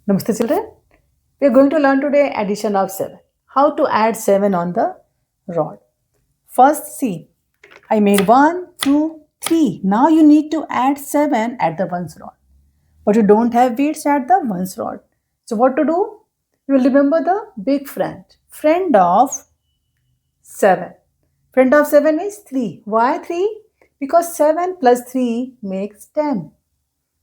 Namaste children. We are going to learn today addition of 7. How to add 7 on the rod. First see, I made 1, 2, 3. Now you need to add 7 at the ones rod. But you don't have beads at the ones rod. So what to do? You will remember the big friend. Friend of 7. Friend of 7 is 3. Why 3? Because 7 plus 3 makes 10.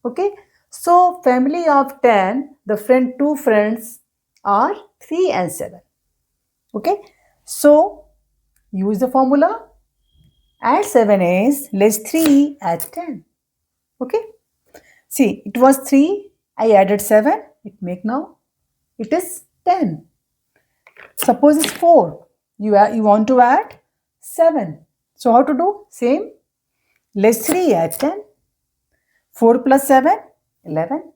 Okay, so family of 10, the two friends are 3 and 7. Okay, so use the formula. Add 7 is less 3 add 10. Okay, see, it was 3, I added 7, it is 10. Suppose it's 4, you want to add 7. So how to do? Same, less 3 add 10. 4 plus 7, 11.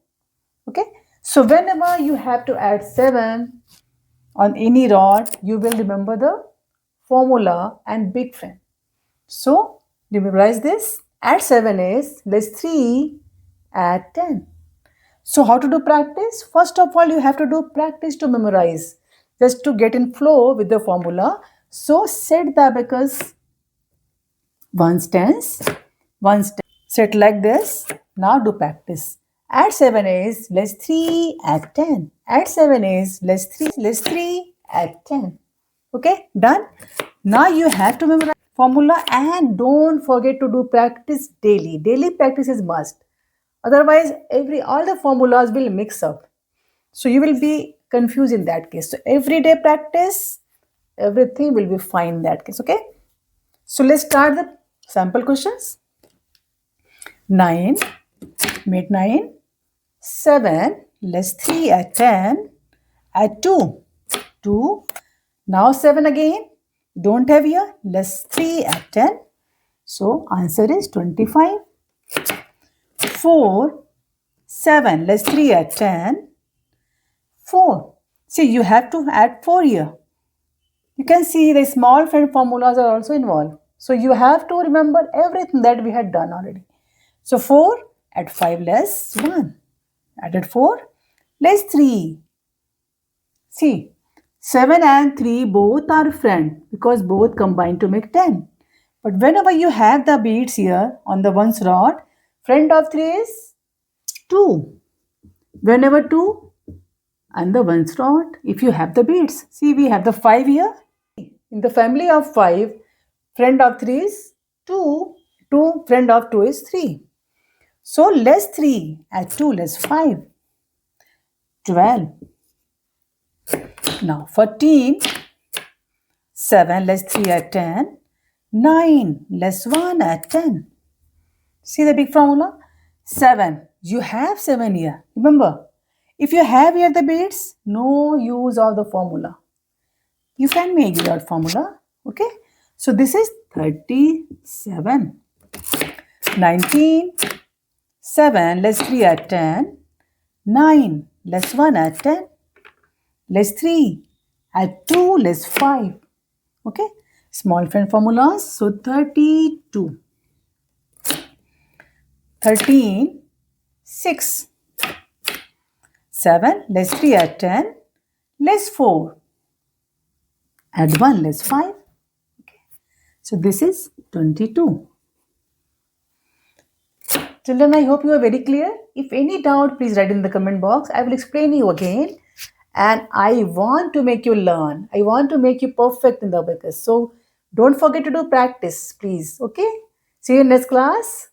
Okay. So whenever you have to add 7 on any rod, you will remember the formula and big friend. So memorize this. Add 7 is less 3 add 10. So how to do practice? First of all, you have to do practice to memorize, just to get in flow with the formula. So set the abacus ones tens, set like this. Now do practice. Add 7 is less 3 add 10. Add 7 is less 3 add 10. Okay, done. Now you have to memorize formula and don't forget to do practice daily. Daily practice is must. Otherwise, all the formulas will mix up. So you will be confused in that case. So everyday practice, everything will be fine in that case. Okay. So let's start the sample questions. 9, made 9, 7, less 3 add 10, add 2, 2, now 7 again, don't have here, less 3 add 10, so answer is 25. 4, 7, less 3 add 10, 4, see you have to add 4 here. You can see the small friend formulas are also involved. So you have to remember everything that we had done already. So 4, add 5 less 1. Added 4, less 3. See, 7 and 3 both are friend because both combine to make 10. But whenever you have the beads here on the ones rod, friend of 3 is 2. Whenever 2 and the ones rod, if you have the beads, see we have the 5 here. In the family of 5, friend of 3 is 2. 2, friend of 2 is 3. So less 3 add 2 less 5. 12. Now 14. 7 less 3 add 10. 9 less 1 add 10. See the big formula? 7. You have 7 here. Remember, if you have here the beads, no use of the formula. You can make without formula. Okay. So this is 37. 19. 7 less 3 add 10. 9 less 1 add 10. Less 3 add 2 less 5. Okay. Small friend formulas. So 32. 13. 6. 7 less 3 add 10. Less 4. Add 1 less 5. Okay. So this is 22. Children, I hope you are very clear. If any doubt, please write in the comment box. I will explain you again. And I want to make you learn. I want to make you perfect in the abacus. So don't forget to do practice, please. Okay? See you in next class.